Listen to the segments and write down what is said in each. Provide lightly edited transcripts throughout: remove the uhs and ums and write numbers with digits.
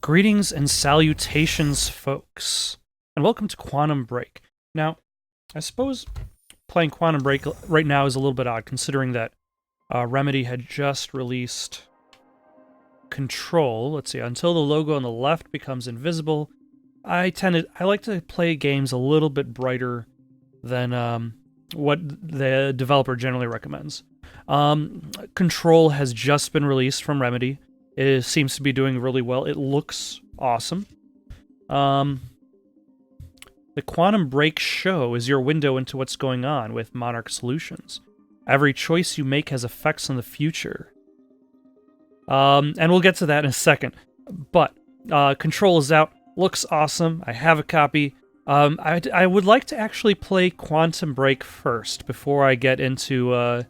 Greetings and salutations, folks, and welcome to Quantum Break. Now, I suppose playing Quantum Break right now is a little bit odd, considering that Remedy had just released Control. Let's see, until the logo on the left becomes invisible. I like to play games a little bit brighter than what the developer generally recommends. Control has just been released from Remedy. It seems to be doing really well. It looks awesome. The Quantum Break show is your window into what's going on with Monarch Solutions. Every choice you make has effects on the future. And we'll get to that in a second. But Control is out. Looks awesome. I have a copy. I would like to actually play Quantum Break first before I get into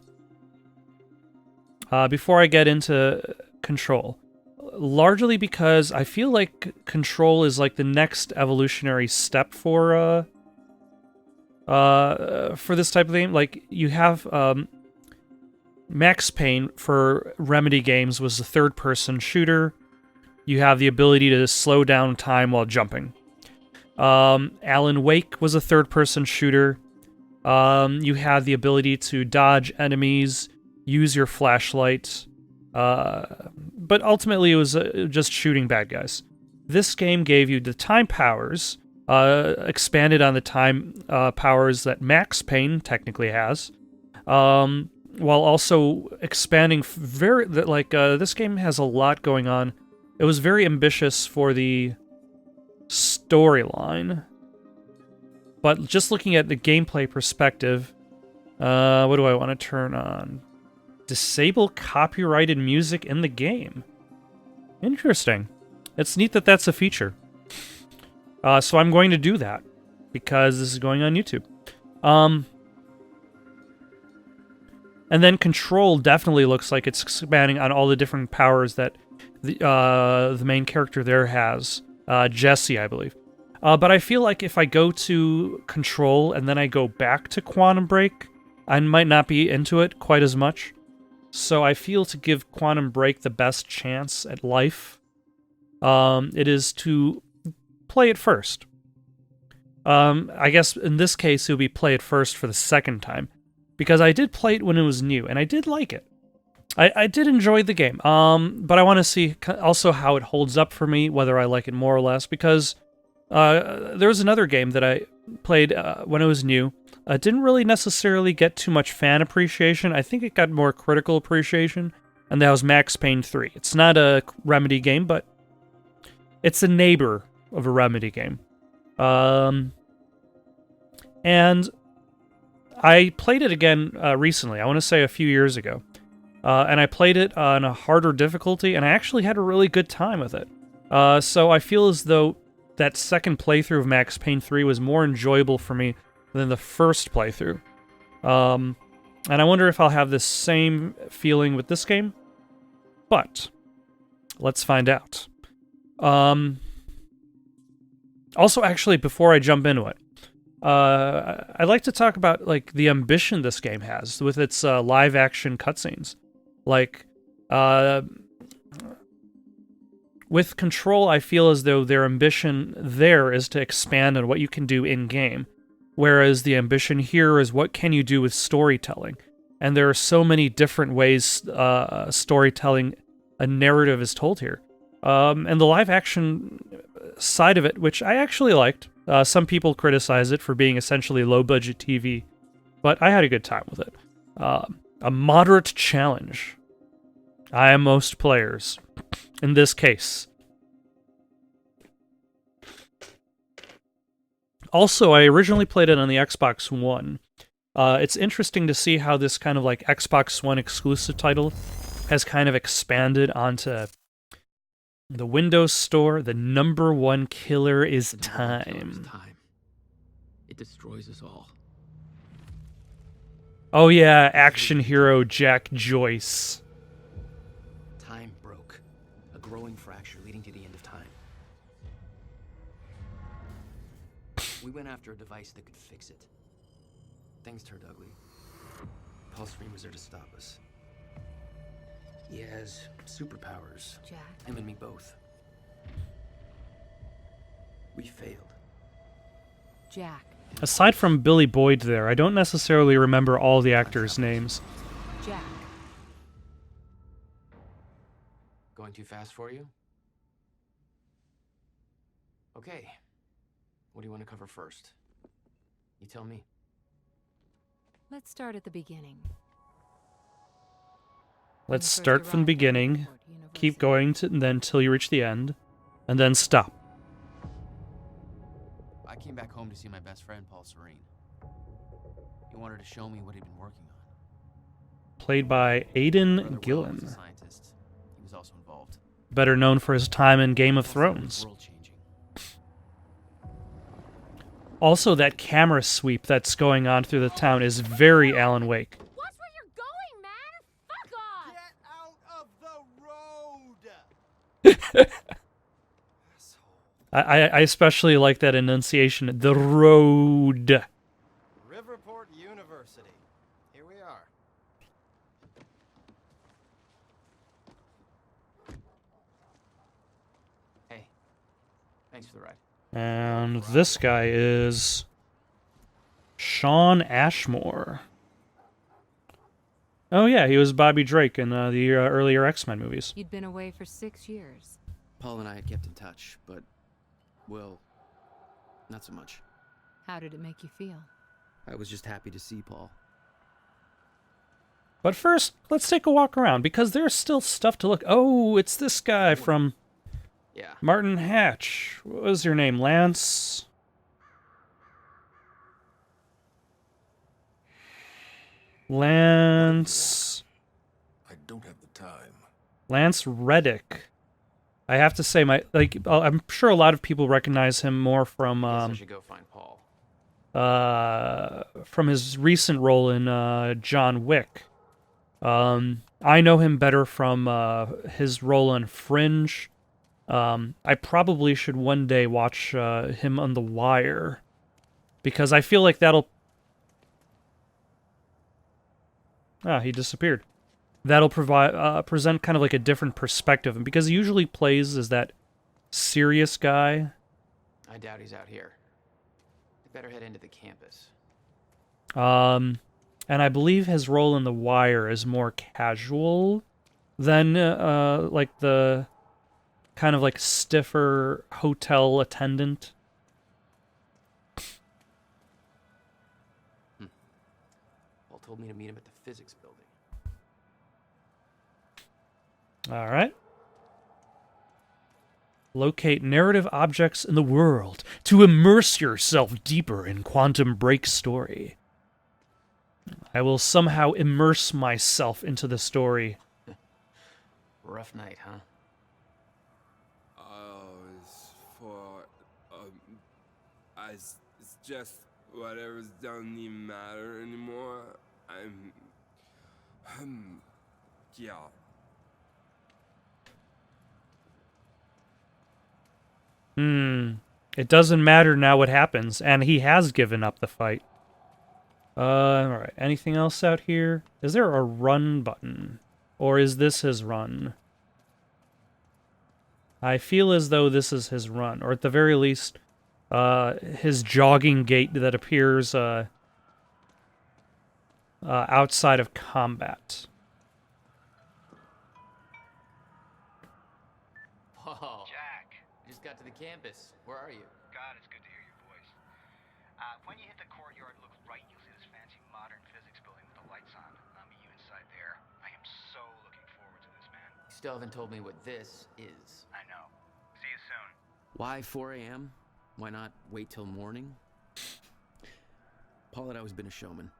Control, largely because I feel like Control is like the next evolutionary step for this type of game. Like, you have Max Payne for Remedy games was a third-person shooter. You have the ability to slow down time while jumping. Alan Wake was a third-person shooter. You had the ability to dodge enemies, use your flashlight. But ultimately it was just shooting bad guys. This game gave you the time powers, expanded on the time powers that Max Payne technically has, while also expanding this game has a lot going on. It was very ambitious for the storyline, but just looking at the gameplay perspective, what do I want to turn on? Disable copyrighted music in the game. Interesting. It's neat that that's a feature. So I'm going to do that because this is going on YouTube. And then Control definitely looks like it's expanding on all the different powers that the main character there has. Jesse, I believe. But I feel like if I go to Control and then I go back to Quantum Break, I might not be into it quite as much. So I feel to give Quantum Break the best chance at life, it is to play it first. I guess in this case it would be play it first for the second time, because I did play it when it was new, and I did like it. I did enjoy the game, but I want to see also how it holds up for me, whether I like it more or less, because there was another game that I played when it was new. Didn't really necessarily get too much fan appreciation. I think it got more critical appreciation, and that was Max Payne 3. It's not a Remedy game, but it's a neighbor of a Remedy game. And I played it again recently, I want to say a few years ago. And I played it on a harder difficulty, and I actually had a really good time with it. So I feel as though that second playthrough of Max Payne 3 was more enjoyable for me than the first playthrough. And I wonder if I'll have the same feeling with this game. But let's find out. Also, actually, before I jump into it, I'd like to talk about like the ambition this game has with its live-action cutscenes. Like, with Control, I feel as though their ambition there is to expand on what you can do in-game, whereas the ambition here is what can you do with storytelling. And there are so many different ways storytelling, a narrative is told here. And the live-action side of it, which I actually liked. Some people criticize it for being essentially low-budget TV, but I had a good time with it. A moderate challenge. I am most players. In this case. Also, I originally played it on the Xbox One. It's interesting to see how this kind of like Xbox One exclusive title has kind of expanded onto the Windows Store. The number one killer is time. It destroys us all. Oh yeah, action hero Jack Joyce. Time broke. A growing fracture leading to the end of time. We went after a device that could fix it. Things turned ugly. Paul Scream was there to stop us. He has superpowers. Jack? Him and me both. We failed. Jack. Aside from Billy Boyd there, I don't necessarily remember all the actors' names. Jack. Going too fast for you? Okay. What do you want to cover first? You tell me. Let's start at the beginning. Let's When you start first from the arrived at beginning, Riverport keep University. going then till you reach the end, and then stop. I came back home to see my best friend, Paul Serene. He wanted to show me what he'd been working on. Played by Brother Aidan Will was a Gillen, scientist. He was also involved. better known for his time in Game of Paul Serene was Thrones. world-changing. Also, that camera sweep that's going on through the town is very Alan Wake. Watch where you're going, man! Fuck off! Get out of the road! I especially like that enunciation. The road. Riverport University. Here we are. Hey, thanks for the ride. And this guy is Sean Ashmore. Oh yeah, he was Bobby Drake in the earlier X-Men movies. You'd been away for 6 years. Paul and I had kept in touch, but, well, not so much. How did it make you feel? I was just happy to see Paul. But first, let's take a walk around, because there's still stuff to look. Oh, it's this guy from Yeah. Martin Hatch. What was your name? Lance? Lance I don't have the time. Reddick. I have to say, I'm sure a lot of people recognize him more from I should go find Paul. from his recent role in John Wick. I know him better from his role in Fringe. I probably should one day watch him on The Wire, because I feel like that'll... Ah, he disappeared. That'll present kind of like a different perspective, and because he usually plays as that serious guy. I doubt he's out here. We better head into the campus. And I believe his role in The Wire is more casual than like the kind of like stiffer hotel attendant. Paul told me to meet him at the physics building. All right. Locate narrative objects in the world to immerse yourself deeper in Quantum Break's story. I will somehow immerse myself into the story. Rough night, huh? It's for, it's just whatever's doesn't even matter anymore. Yeah. It doesn't matter now what happens, and he has given up the fight. Alright, anything else out here? Is there a run button? Or is this his run? I feel as though this is his run, or at the very least, his jogging gait that appears outside of combat. Paul. Jack. I just got to the campus. Where are you? God, it's good to hear your voice. When you hit the courtyard, look right. You'll see this fancy modern physics building with the lights on. I'll meet you inside there. I am so looking forward to this, man. You still haven't told me what this is. I know. See you soon. Why 4 a.m.? Why not wait till morning? Paul had always been a showman.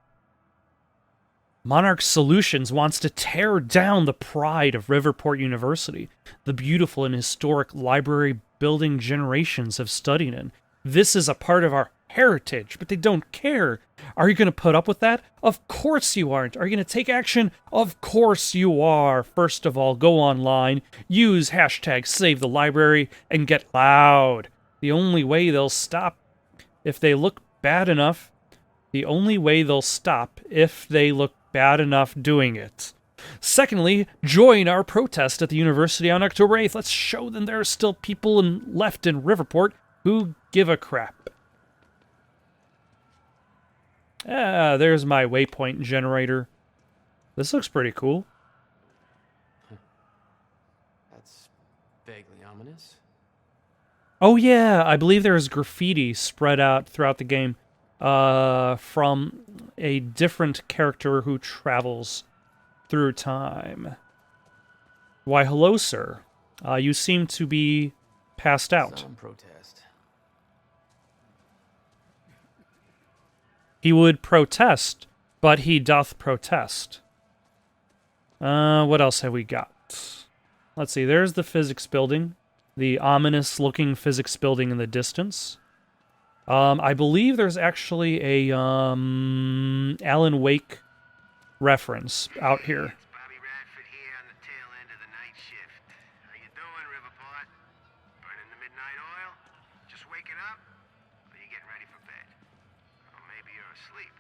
Monarch Solutions wants to tear down the pride of Riverport University, the beautiful and historic library building generations have studied in. This is a part of our heritage, but they don't care. Are you going to put up with that? Of course you aren't. Are you going to take action? Of course you are. First of all, go online, use hashtag Save the Library, and get loud. The only way they'll stop if they look bad enough. The only way they'll stop if they look bad enough doing it. Secondly, join our protest at the university on October 8th. Let's show them there are still people left in Riverport Who give a crap? Ah, there's my waypoint generator. This looks pretty cool. That's vaguely ominous. Oh yeah, I believe there's graffiti spread out throughout the game from a different character who travels through time. Why, hello, sir. You seem to be passed out. Some protest. He would protest, but he doth protest. What else have we got? Let's see, there's the physics building. The ominous-looking physics building in the distance. I believe there's actually a Alan Wake reference out here. It's Bobby Radford here on the tail end of the night shift. How you doing, Riverport? Burning the midnight oil? Just waking up? Or you getting ready for bed? Or maybe you're asleep.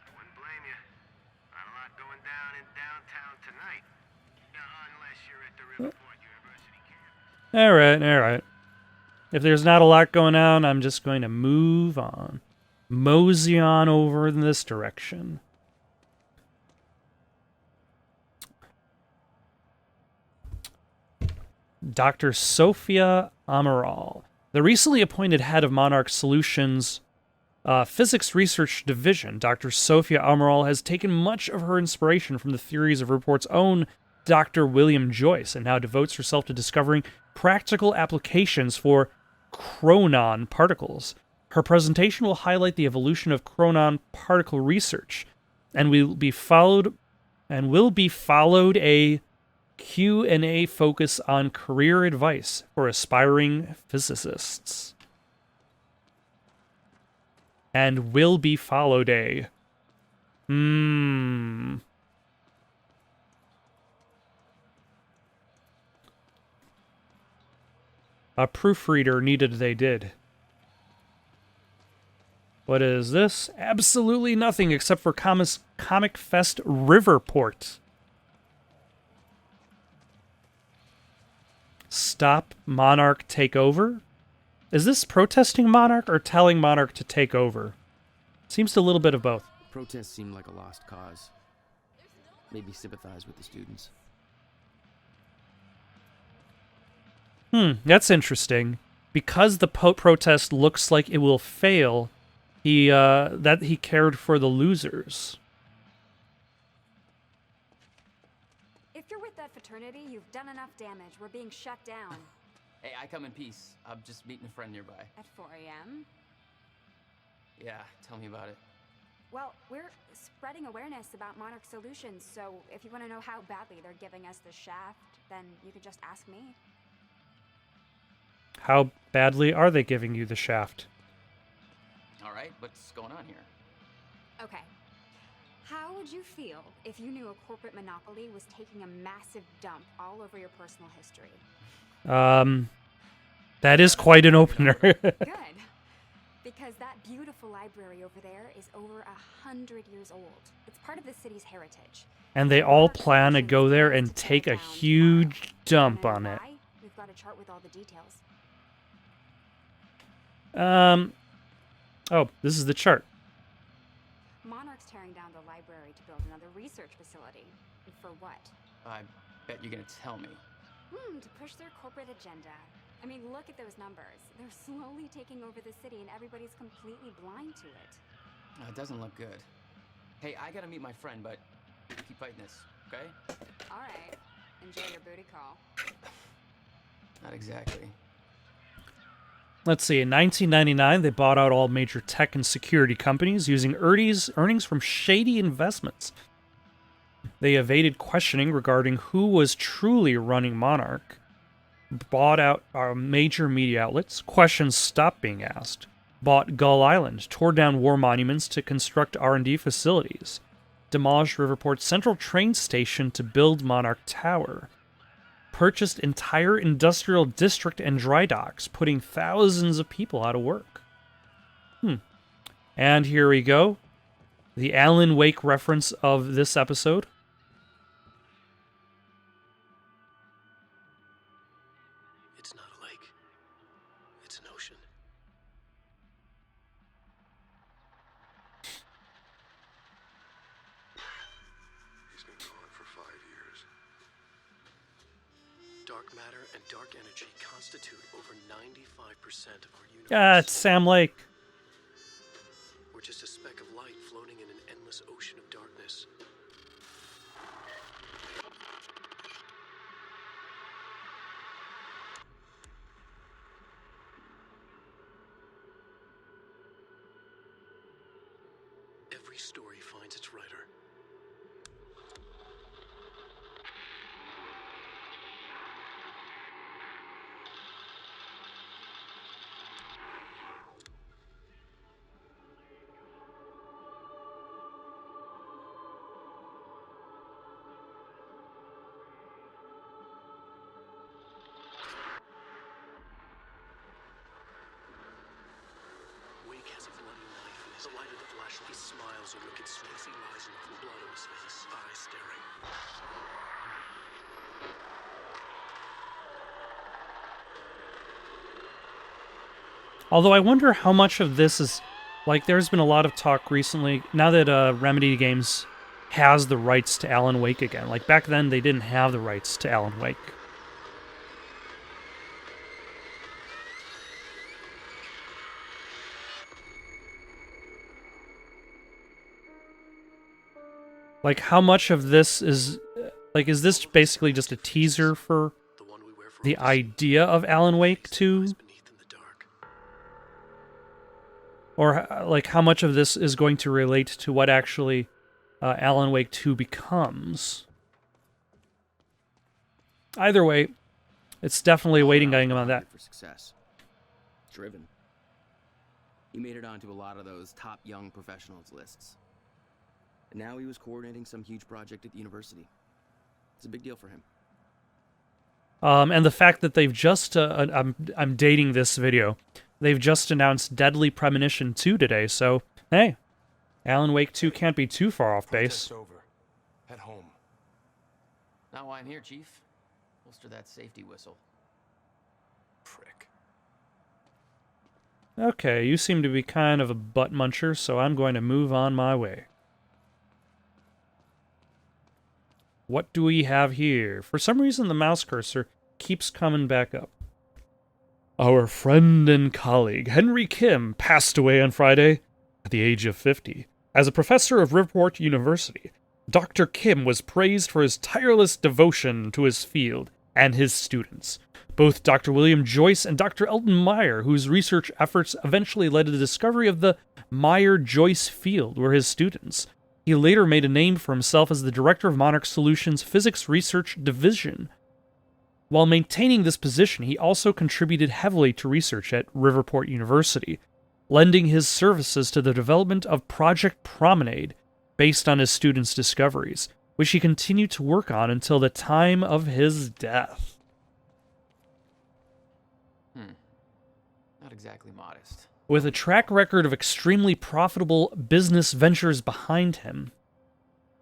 I wouldn't blame you. Not a lot going down in downtown tonight. Unless you're at the Riverport University campus. All right. If there's not a lot going on, I'm just going to move on. Mosey on over in this direction. Dr. Sophia Amaral. The recently appointed head of Monarch Solutions Physics Research Division, Dr. Sophia Amaral has taken much of her inspiration from the theories of Riverport's own Dr. William Joyce and now devotes herself to discovering practical applications for chronon particles. Her presentation will highlight the evolution of chronon particle research and will be followed a Q&A focus on career advice for aspiring physicists. And will be followed a... A proofreader needed they did. What is this? Absolutely nothing except for Comic Fest Riverport. Stop Monarch take over? Is this protesting Monarch or telling Monarch to take over? Seems a little bit of both. Protests seem like a lost cause. Maybe sympathize with the students. That's interesting. Because the protest looks like it will fail, he cared for the losers. If you're with that fraternity, you've done enough damage. We're being shut down. Hey, I come in peace. I'm just meeting a friend nearby. At 4 a.m.? Yeah, tell me about it. Well, we're spreading awareness about Monarch Solutions, so if you want to know how badly they're giving us the shaft, then you could just ask me. How badly are they giving you the shaft? All right, what's going on here? Okay. How would you feel if you knew a corporate monopoly was taking a massive dump all over your personal history? That is quite an opener. Good. Because that beautiful library over there is over 100 years old. It's part of the city's heritage. And they all plan to go there and take a huge dump on it. We've got a chart with all the details. Oh, this is the chart. Monarch's tearing down the library to build another research facility. And for what? I bet you're gonna tell me. To push their corporate agenda. I mean, look at those numbers. They're slowly taking over the city and everybody's completely blind to it. It doesn't look good. Hey, I gotta meet my friend, but keep fighting this, okay? All right. Enjoy your booty call. Not exactly. Let's see, in 1999, they bought out all major tech and security companies using earnings from shady investments. They evaded questioning regarding who was truly running Monarch, bought out our major media outlets, questions stopped being asked, bought Gull Island, tore down war monuments to construct R&D facilities, demolished Riverport's central train station to build Monarch Tower, purchased entire industrial district and dry docks, putting thousands of people out of work. And here we go. The Alan Wake reference of this episode. It's not a lake. It's an ocean. Dark matter and dark energy constitute over 95% of our universe. Yeah, it's Sam Lake. We're just a speck of light floating in an endless ocean of darkness. Every story finds its writer. Wake has a bloody knife in his light of the flashlight. He smiles and wicked sweats. He lies in the blood on his face, eyes staring. Although I wonder how much of this is, like, there's been a lot of talk recently, now that Remedy Games has the rights to Alan Wake again. Like, back then, they didn't have the rights to Alan Wake. Like, how much of this is, like, is this basically just a teaser for the idea of Alan Wake 2? Or, like, how much of this is going to relate to what actually Alan Wake 2 becomes? Either way, it's definitely a waiting game on that. For success. Driven. He made it onto a lot of those top young professionals lists. And now he was coordinating some huge project at the university. It's a big deal for him. And the fact that they've just, I'm dating this video, they've just announced Deadly Premonition 2 today, so, hey, Alan Wake 2 can't be too far off base. Over. At home. Not why I'm here, Chief. Holster that safety whistle. Prick. Okay, you seem to be kind of a butt muncher, so I'm going to move on my way. What do we have here? For some reason, the mouse cursor keeps coming back up. Our friend and colleague, Henry Kim, passed away on Friday at the age of 50. As a professor of Riverport University, Dr. Kim was praised for his tireless devotion to his field and his students. Both Dr. William Joyce and Dr. Elton Meyer, whose research efforts eventually led to the discovery of the Meyer-Joyce field, were his students. He later made a name for himself as the director of Monarch Solutions' Physics Research Division. While maintaining this position, he also contributed heavily to research at Riverport University, lending his services to the development of Project Promenade, based on his students' discoveries, which he continued to work on until the time of his death. Not exactly modest. With a track record of extremely profitable business ventures behind him,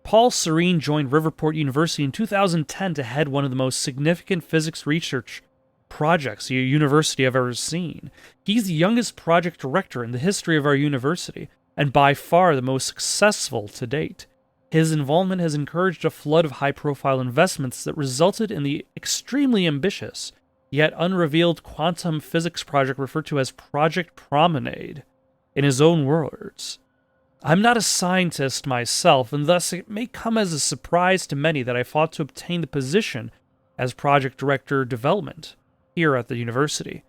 Paul Serene joined Riverport University in 2010 to head one of the most significant physics research projects the university have ever seen. He's the youngest project director in the history of our university, and by far the most successful to date. His involvement has encouraged a flood of high-profile investments that resulted in the extremely ambitious, yet unrevealed quantum physics project referred to as Project Promenade. In his own words, I'm not a scientist myself, and thus it may come as a surprise to many that I fought to obtain the position as Project Director Development here at the university.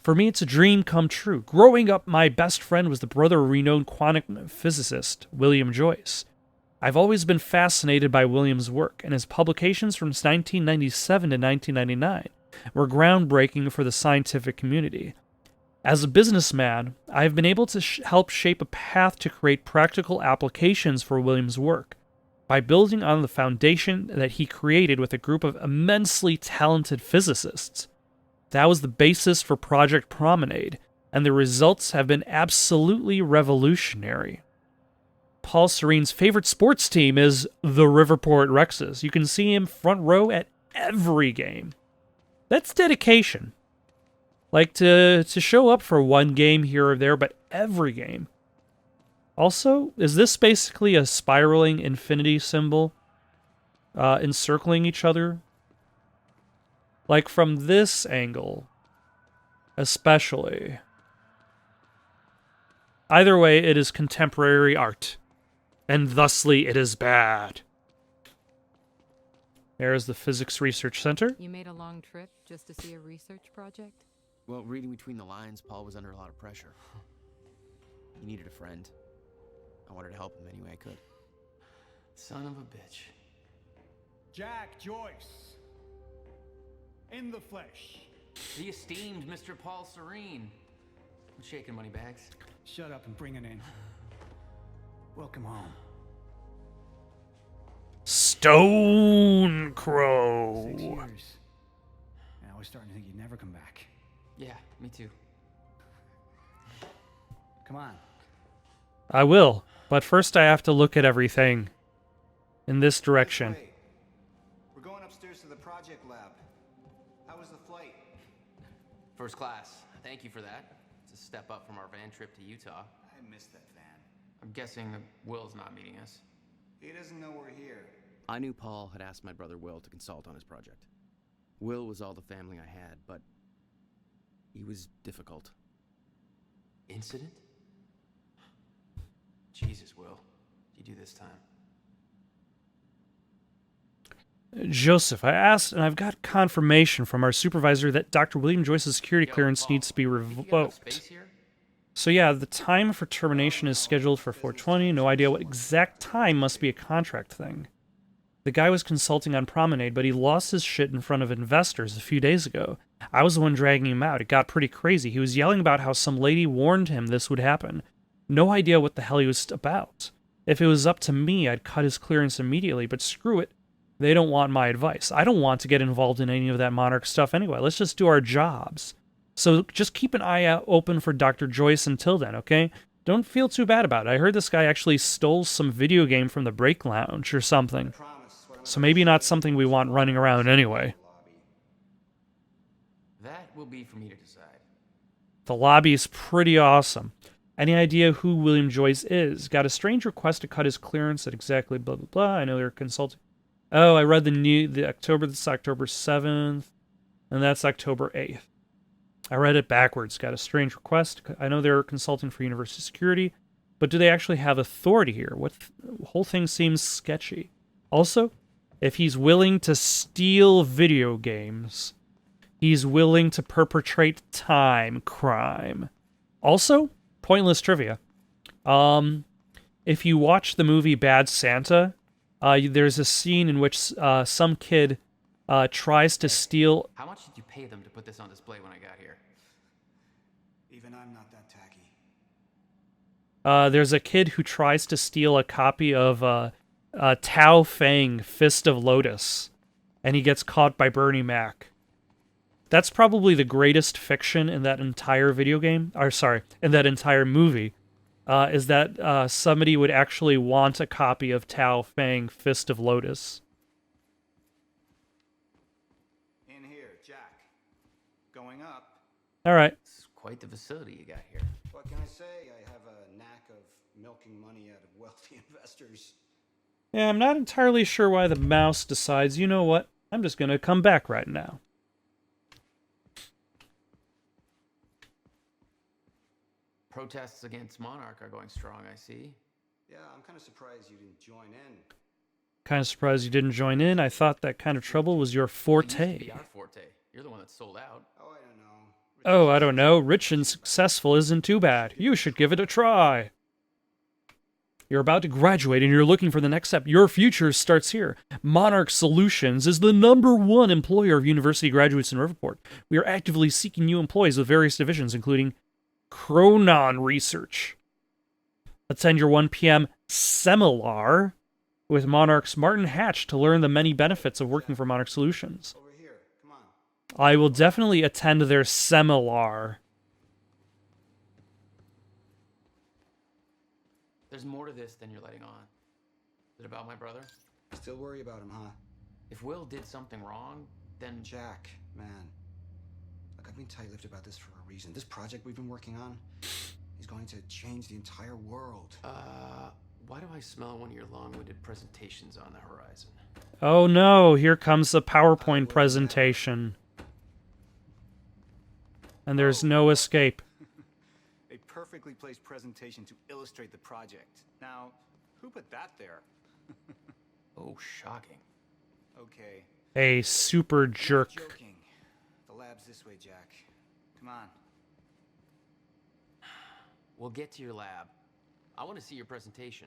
For me, it's a dream come true. Growing up, my best friend was the brother of renowned quantum physicist William Joyce. I've always been fascinated by William's work, and his publications from 1997 to 1999 were groundbreaking for the scientific community. As a businessman, I have been able to help shape a path to create practical applications for William's work by building on the foundation that he created with a group of immensely talented physicists. That was the basis for Project Promenade, and the results have been absolutely revolutionary. Paul Serene's favorite sports team is the Riverport Rexes. You can see him front row at every game. That's dedication. Like, to show up for one game here or there, but every game. Also, is this basically a spiraling infinity symbol encircling each other? Like from this angle, especially. Either way, it is contemporary art, and thusly it is bad. There's the Physics Research Center. You made a long trip just to see a research project? Well, reading between the lines, Paul was under a lot of pressure. He needed a friend. I wanted to help him any way I could. Son of a bitch. Jack Joyce. In the flesh. The esteemed Mr. Paul Serene. I'm shaking money bags. Shut up and bring it in. Welcome home. Stone Crow. 6 years. And I was starting to think you'd never come back. Yeah, me too. Come on. I will, but first I have to look at everything in this direction. Wait. We're going upstairs to the project lab. How was the flight? First class. Thank you for that. It's a step up from our van trip to Utah. I missed that van. I'm guessing that Will's not meeting us. He doesn't know we're here. I knew Paul had asked my brother Will to consult on his project. Will was all the family I had, but he was difficult. Incident? Jesus, Will. What'd you do this time? Joseph, I asked, and I've got confirmation from our supervisor that Dr. William Joyce's security clearance needs to be revoked. So yeah, the time for termination is scheduled for 4:20. No idea what exact time, must be a contract thing. The guy was consulting on Promenade, but he lost his shit in front of investors a few days ago. I was the one dragging him out. It got pretty crazy. He was yelling about how some lady warned him this would happen. No idea what the hell he was about. If it was up to me, I'd cut his clearance immediately, but screw it. They don't want my advice. I don't want to get involved in any of that Monarch stuff anyway. Let's just do our jobs. So just keep an eye out open for Dr. Joyce until then, okay? Don't feel too bad about it. I heard this guy actually stole some video game from the break lounge or something. So maybe not something we want running around anyway. That will be for me to decide. The lobby's pretty awesome. Any idea who William Joyce is? Got a strange request to cut his clearance at exactly blah, blah, blah. I know they're consulting. Oh, I read the October, this is October 7th, and that's October 8th. I read it backwards. Got a strange request. I know they're consulting for university security, but do they actually have authority here? The whole thing seems sketchy. Also, if he's willing to steal video games, he's willing to perpetrate time crime. Also, pointless trivia. If you watch the movie Bad Santa, there's a scene in which some kid tries to steal... How much did you pay them to put this on display when I got here? Even I'm not that tacky. There's a kid who tries to steal a copy of Tao Fang, Fist of Lotus, and he gets caught by Bernie Mac. That's probably the greatest fiction in that entire video game, or sorry, in that entire movie, is that somebody would actually want a copy of Tao Fang, Fist of Lotus. In here, Jack. Going up. All right. It's quite the facility you got here. What can I say? I have a knack of milking money out of wealthy investors. Yeah, I'm not entirely sure why the mouse decides, you know what, I'm just going to come back right now. Protests against Monarch are going strong, I see. Yeah, I'm kind of surprised you didn't join in. Kind of surprised you didn't join in. I thought that kind of trouble was your It used to forte. be our forte. You're the one that sold out. Oh, I don't know. Oh, I don't know. Rich and successful isn't too bad. You should give it a try. You're about to graduate and you're looking for the next step. Your future starts here. Monarch Solutions is the #1 employer of university graduates in Riverport. We are actively seeking new employees with various divisions, including Chronon Research. Attend your 1 p.m. seminar with Monarch's Martin Hatch to learn the many benefits of working for Monarch Solutions. Over here. Come on. I will definitely attend their seminar. There's more to this than you're letting on. Is it about my brother? Still worry about him, huh? If Will did something wrong, then... Jack, man. Look, I've been tight-lipped about this for a reason. This project we've been working on is going to change the entire world. Why do I smell one of your long-winded presentations on the horizon? Oh no, here comes the PowerPoint presentation. and there's no escape. A perfectly placed presentation to illustrate the project. Now, who put that there? Oh, shocking. Okay. A super jerk. Joking. The lab's this way, Jack. Come on. We'll get to your lab. I want to see your presentation.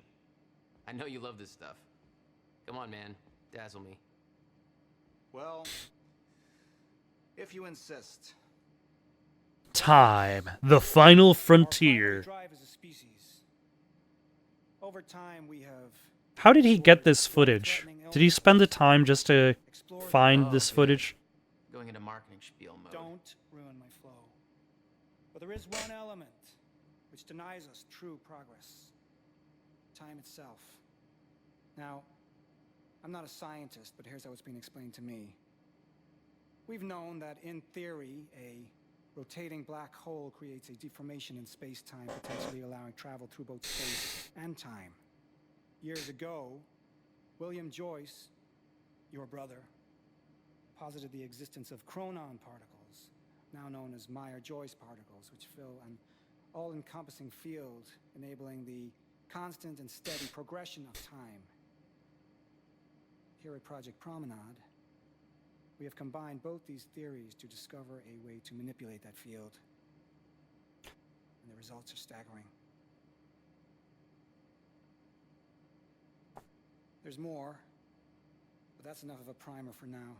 I know you love this stuff. Come on, man. Dazzle me. Well, if you insist. Time, the final frontier. Drive as a species. Over time, we have. How did he get this footage? Did he spend the time just to find this footage? Going into marketing spiel mode. Don't ruin my flow. But there is one element which denies us true progress. Time itself. Now, I'm not a scientist, but here's how it's being explained to me. We've known that, in theory, a rotating black hole creates a deformation in space-time, potentially allowing travel through both space and time. Years ago, William Joyce, your brother, posited the existence of chronon particles, now known as Meyer-Joyce particles, which fill an all-encompassing field, enabling the constant and steady progression of time. Here at Project Promenade, we have combined both these theories to discover a way to manipulate that field. And the results are staggering. There's more, but that's enough of a primer for now.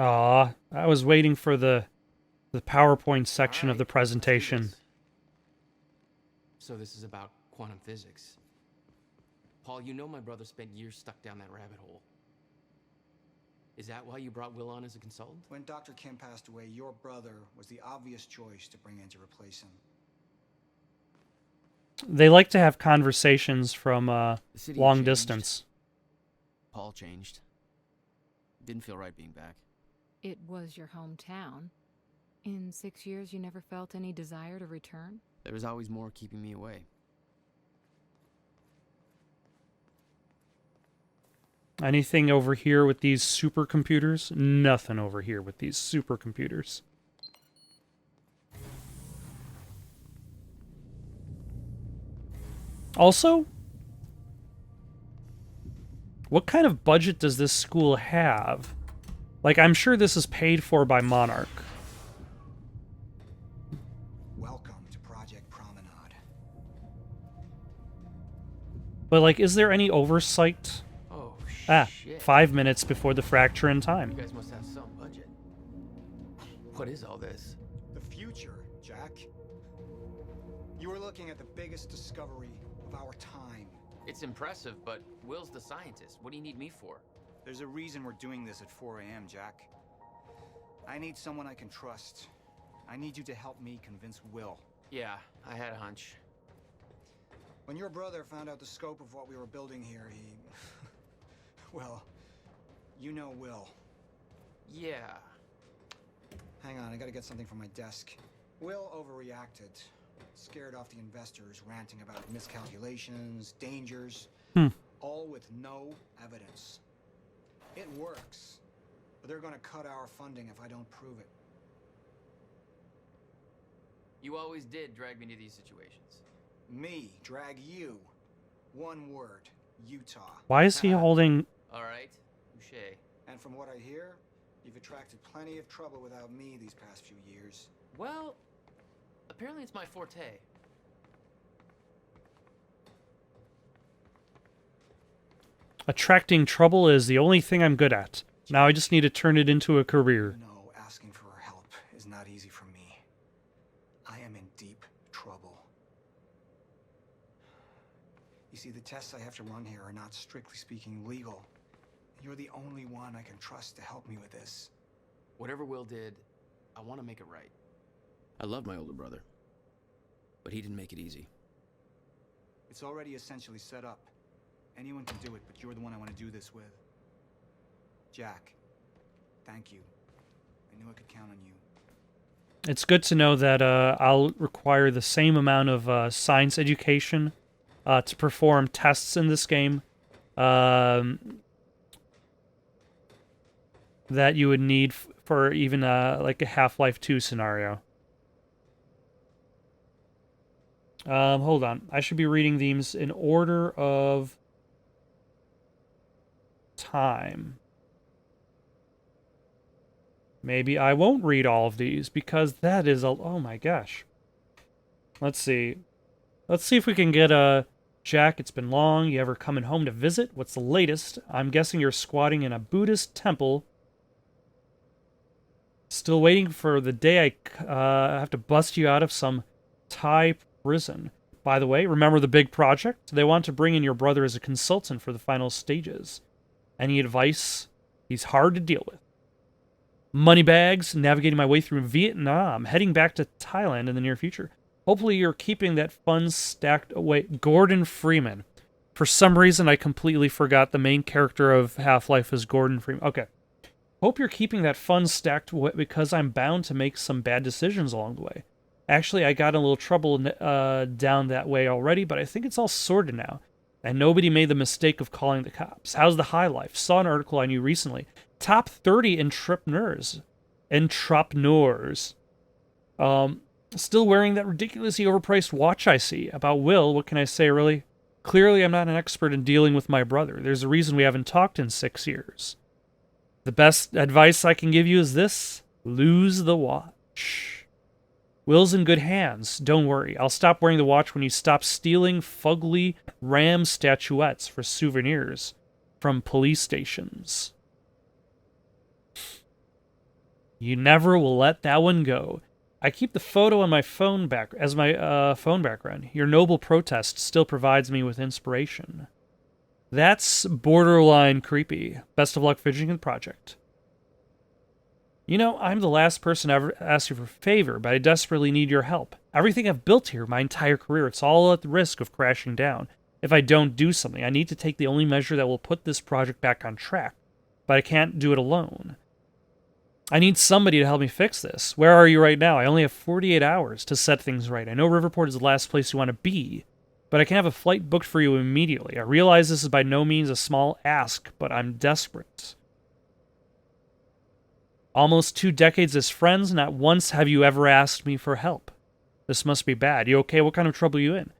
Aw, I was waiting for the PowerPoint section of the presentation. So this is about quantum physics. Paul, you know my brother spent years stuck down that rabbit hole. Is that why you brought Will on as a consultant? When Dr. Kim passed away, your brother was the obvious choice to bring in to replace him. They like to have conversations from long changed. distance. Paul changed. Didn't feel right being back. It was your hometown. In 6 years, you never felt any desire to return? There was always more keeping me away. Anything over here with these supercomputers? Nothing over here with these supercomputers. Also, what kind of budget does this school have? Like, I'm sure this is paid for by Monarch. Welcome to Project Promenade. But, like, is there any oversight? Oh, shit. 5 minutes before the fracture in time. You guys must have some budget. What is all this? The future, Jack. You are looking at the biggest discovery of our time. It's impressive, but Will's the scientist. What do you need me for? There's a reason we're doing this at 4 a.m., Jack. I need someone I can trust. I need you to help me convince Will. Yeah, I had a hunch. When your brother found out the scope of what we were building here, he... well, you know Will. Yeah. Hang on, I gotta get something from my desk. Will overreacted. Scared off the investors, ranting about miscalculations, dangers, all with no evidence. It works, but they're gonna cut our funding if I don't prove it. You always did drag me to these situations. Me drag you. One word, Utah. Why is he holding... All right, touché. And from what I hear, you've attracted plenty of trouble without me these past few years. Well, apparently it's my forte. Attracting trouble is the only thing I'm good at. Now I just need to turn it into a career. No, asking for her help is not easy for me. I am in deep trouble. You see, the tests I have to run here are not strictly speaking legal. You're the only one I can trust to help me with this. Whatever Will did, I want to make it right. I love my older brother, but he didn't make it easy. It's already essentially set up. Anyone can do it, but you're the one I want to do this with. Jack, thank you. I knew I could count on you. It's good to know that I'll require the same amount of science education to perform tests in this game that you would need for even like a Half-Life 2 scenario. Hold on. I should be reading these in order of time. Maybe I won't read all of these because that is a... Oh my gosh. Let's see. Let's see if we can get a... Jack, it's been long. You ever coming home to visit? What's the latest? I'm guessing you're squatting in a Buddhist temple. Still waiting for the day I have to bust you out of some Thai prison. By the way, remember the big project? They want to bring in your brother as a consultant for the final stages. Any advice? He's hard to deal with. Moneybags, navigating my way through Vietnam, heading back to Thailand in the near future. Hopefully you're keeping that funds stacked away. Gordon Freeman. For some reason, I completely forgot the main character of Half-Life is Gordon Freeman. Okay. Hope you're keeping that funds stacked away because I'm bound to make some bad decisions along the way. Actually, I got in a little trouble down that way already, but I think it's all sorted now. And nobody made the mistake of calling the cops. How's the high life? Saw an article I knew recently. Top 30 entrepreneurs. Still wearing that ridiculously overpriced watch I see. About Will, what can I say, really? Clearly, I'm not an expert in dealing with my brother. There's a reason we haven't talked in 6 years. The best advice I can give you is this. Lose the watch. Will's in good hands. Don't worry. I'll stop wearing the watch when you stop stealing fugly ram statuettes for souvenirs from police stations. You never will let that one go. I keep the photo on my phone as my phone background. Your noble protest still provides me with inspiration. That's borderline creepy. Best of luck finishing the project. You know, I'm the last person to ever ask you for a favor, but I desperately need your help. Everything I've built here, my entire career, it's all at the risk of crashing down. If I don't do something, I need to take the only measure that will put this project back on track. But I can't do it alone. I need somebody to help me fix this. Where are you right now? I only have 48 hours to set things right. I know Riverport is the last place you want to be, but I can have a flight booked for you immediately. I realize this is by no means a small ask, but I'm desperate. Almost 2 decades as friends, not once have you ever asked me for help. This must be bad. You okay? What kind of trouble are you in?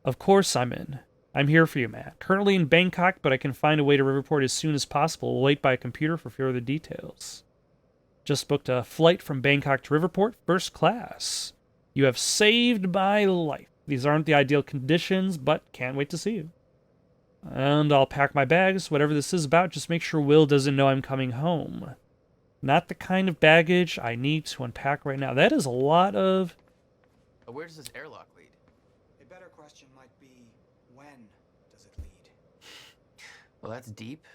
Of course I'm in. I'm here for you, Matt. Currently in Bangkok, but I can find a way to Riverport as soon as possible. We'll wait by a computer for further details. Just booked a flight from Bangkok to Riverport, first class. You have saved my life. These aren't the ideal conditions, but can't wait to see you. And I'll pack my bags. Whatever this is about, just make sure Will doesn't know I'm coming home. Not the kind of baggage I need to unpack right now. That is a lot of... Where does this airlock lead? A better question might be, when does it lead? Well, that's deep.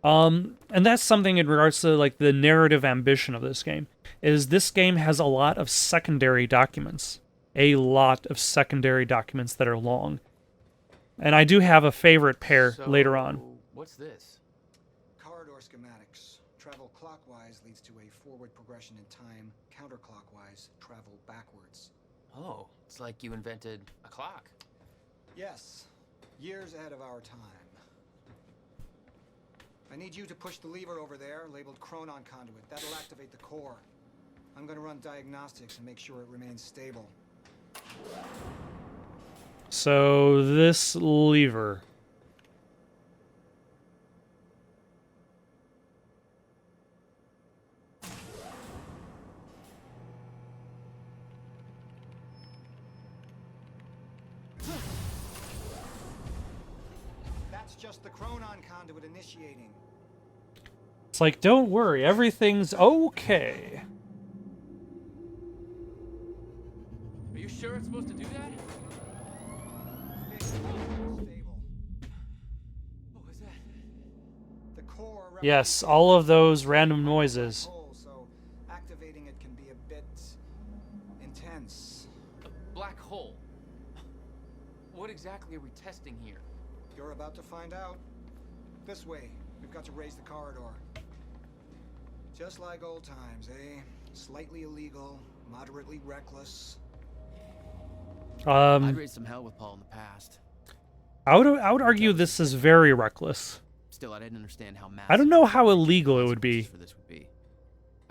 And that's something in regards to like the narrative ambition of this game, is this game has a lot of secondary documents. A lot of secondary documents that are long. And I do have a favorite pair later on. What's this? Corridor schematics. Travel clockwise leads to a forward progression in time. Counterclockwise, travel backwards. Oh, it's like you invented a clock. Yes, years ahead of our time. I need you to push the lever over there, labeled Chronon Conduit. That'll activate the core. I'm gonna run diagnostics and make sure it remains stable. So this lever. That's just the Chronon Conduit initiating. It's like, don't worry, everything's okay. Are you sure it's supposed to do that? What was that? The core Yes, all of those random noises. so activating it can be a bit intense. A black hole. What exactly are we testing here? You're about to find out. This way. We've got to raise the corridor. Just like old times, eh? Slightly illegal, moderately reckless. I'd raised some hell with Paul in the past. I would argue this is very reckless. Still, I didn't understand how massive. I don't know how illegal it would be, for this would be.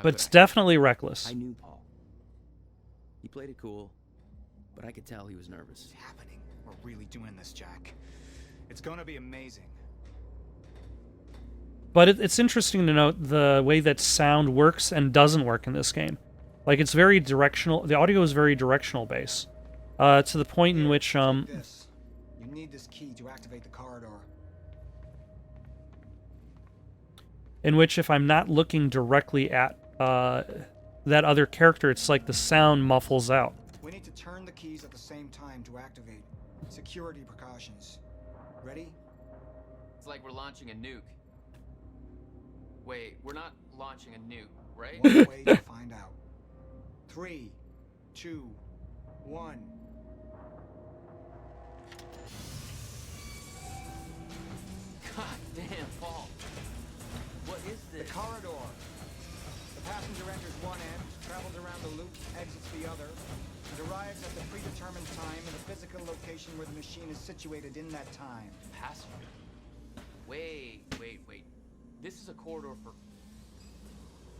but it's definitely reckless. I knew Paul. He played it cool. but I could tell he was nervous. What's happening? We're really doing this, Jack. It's gonna be amazing. But it's interesting to note the way that sound works and doesn't work in this game. Like, it's very directional. The audio is very directional based. To the point in which, This. You need this key to activate the corridor. in which if I'm not looking directly at that other character, it's like the sound muffles out. We need to turn the keys at the same time to activate. Security precautions. Ready? It's like we're launching a nuke. Wait, we're not launching a nuke, right? One way to find out. 3, 2, 1. God damn, Paul. What is this? The corridor. The passenger enters one end, travels around the loop, exits the other, and arrives at the predetermined time in the physical location where the machine is situated in that time. Passenger. Wait. This is a corridor for...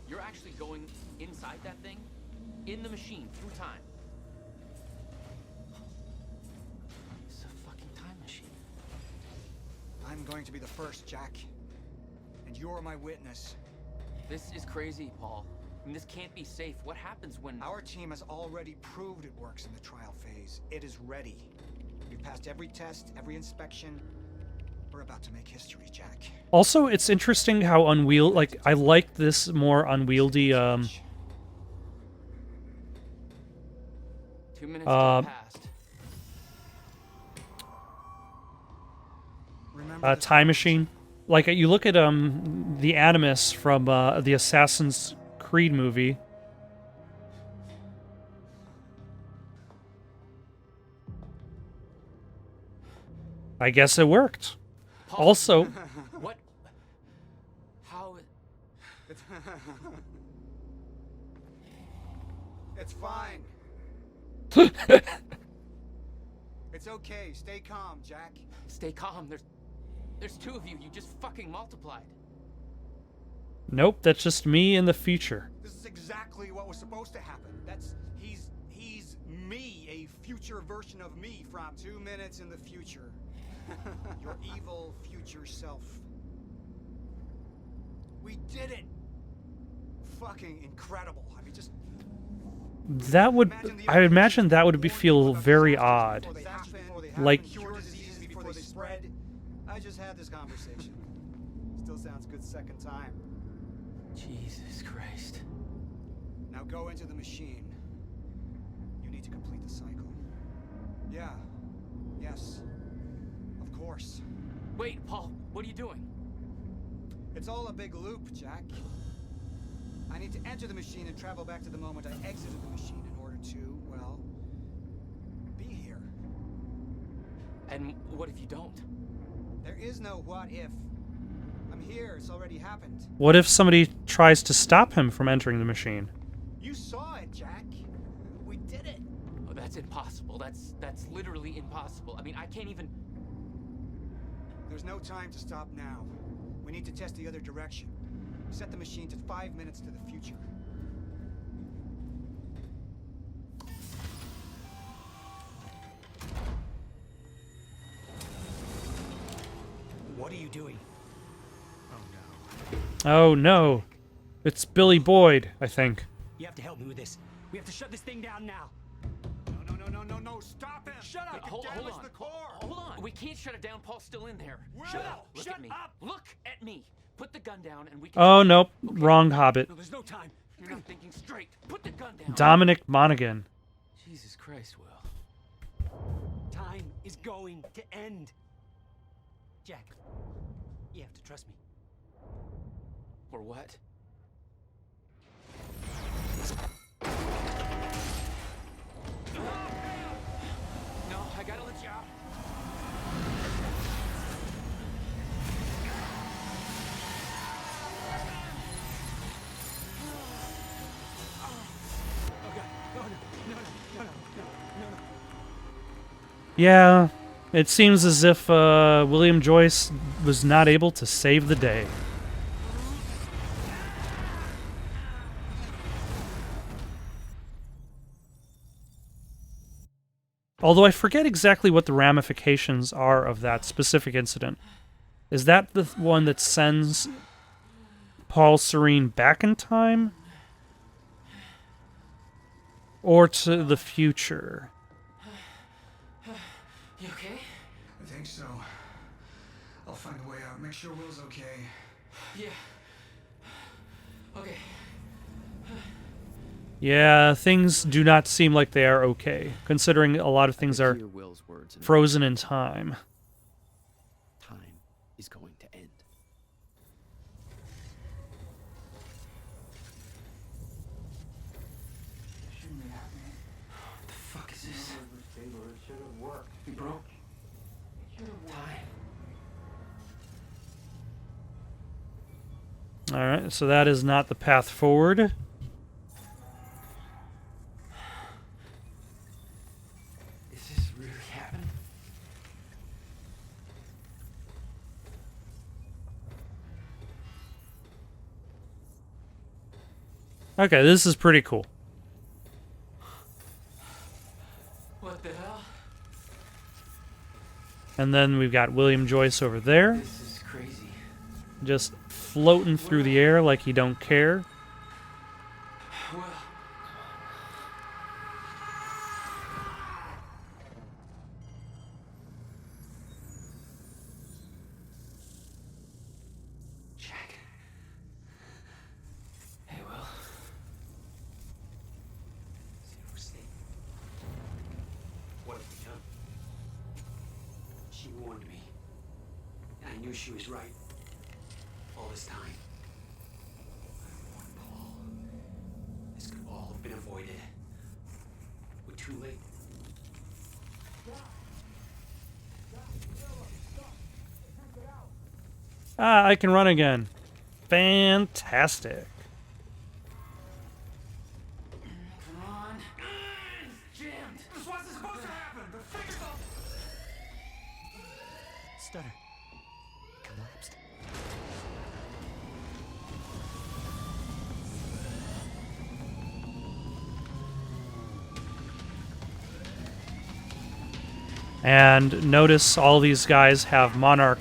You're actually going inside that thing? In the machine, through time. It's a fucking time machine. I'm going to be the first, Jack. And you're my witness. This is crazy, Paul. I mean, this can't be safe. What happens when... Our team has already proved it works in the trial phase. It is ready. We've passed every test, every inspection. We're about to make history, Jack. Also, it's interesting how unwieldy... Like, I like this more unwieldy, 2 minutes passed. Remember time machine. Like, you look at the Animus from the Assassin's Creed movie. I guess it worked. Paul, Also, what? How? It's fine. It's okay. Stay calm, Jack. Stay calm. There's 2 of you. You just fucking multiplied. Nope, that's just me in the future. This is exactly what was supposed to happen. He's me, a future version of me from 2 minutes in the future. Your evil future self. We did it. Fucking incredible. I mean, just That would... I imagine that would feel very odd. Like... cure diseases before they spread. I just had this conversation. Still sounds good second time. Jesus Christ. Now go into the machine. You need to complete the cycle. Yeah. Yes. Of course. Wait, Paul, what are you doing? It's all a big loop, Jack. I need to enter the machine and travel back to the moment I exited the machine in order to, well, be here. And what if you don't? There is no what if. I'm here. It's already happened. What if somebody tries to stop him from entering the machine? You saw it, Jack. We did it. Oh, that's impossible. That's literally impossible. I mean, I can't even... There's no time to stop now. We need to test the other direction. Set the machine to 5 minutes to the future. What are you doing? Oh no. It's Billy Boyd, I think. You have to help me with this. We have to shut this thing down now. No, stop it! Shut up! Wait, hold on. the core! Hold on. We can't shut it down. Paul's still in there. Shut up! Look Shut at me. up! Look at me. Put the gun down and we can... Oh nope, Okay. wrong Hobbit. No, there's no time. You're not thinking straight. Put the gun down. Dominic Monaghan. Jesus Christ, Will. Time is going to end. Jack, you have to trust me. Or what? No, I gotta let you out. Yeah, it seems as if William Joyce was not able to save the day. Although I forget exactly what the ramifications are of that specific incident. Is that the one that sends Paul Serene back in time? Or to the future? You okay? I think so. I'll find a way out. Make sure Will's okay. Yeah. Okay. Yeah, things do not seem like they are okay, considering a lot of things are Will's words frozen in time. Time is going to end. Shouldn't be happening. What the fuck is this? It should have worked. We broke. It should have worked. Alright, so that is not the path forward. Is this really happening? Okay, this is pretty cool. What the hell? And then we've got William Joyce over there. This is crazy. Just floating through the air like he don't care. Will. Jack. Hey, Will. What have we done? She warned me. And I knew she was right. All this time. I warned Paul. This could all have been avoided. We're too late. Ah, I can run again. Fantastic. Come on. It's jammed. This wasn't supposed to happen. The fingers all... Stutter. Collapsed. And notice all these guys have Monarch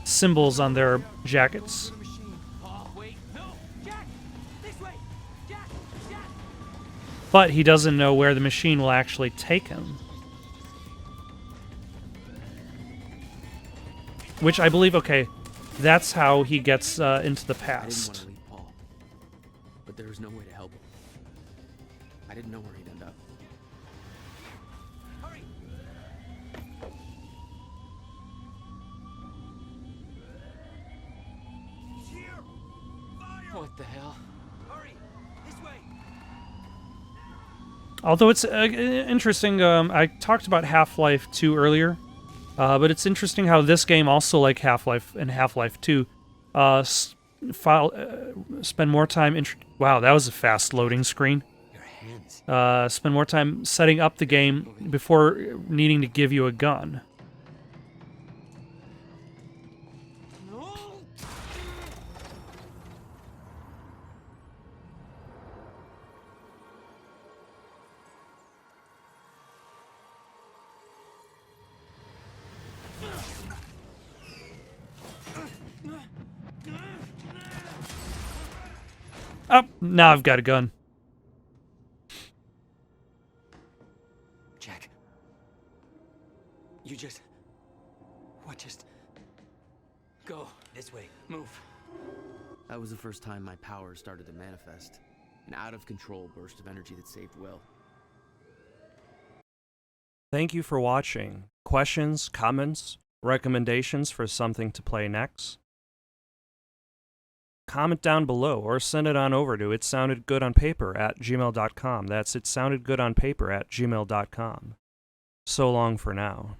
symbols on their jackets. But he doesn't know where the machine will actually take him. Which I believe, okay, that's how he gets into the I didn't want past. to leave Paul, but there was no way to help him. I didn't know where he'd end up. Hurry! He's here! Fire! What the hell? Hurry! This way! Although it's interesting, I talked about Half-Life 2 earlier, but it's interesting how this game also, like Half-Life and Half-Life 2, spend more time... wow, that was a fast loading screen. Your hands. Spend more time setting up the game before needing to give you a gun. Oh, now I've got a gun. Jack. You just... What just... Go. This way. Move. That was the first time my power started to manifest. An out-of-control burst of energy that saved Will. Thank you for watching. Questions, comments, recommendations for something to play next? Comment down below or send it on over to itsoundedgoodonpaper@gmail.com. That's itsoundedgoodonpaper@gmail.com. So long for now.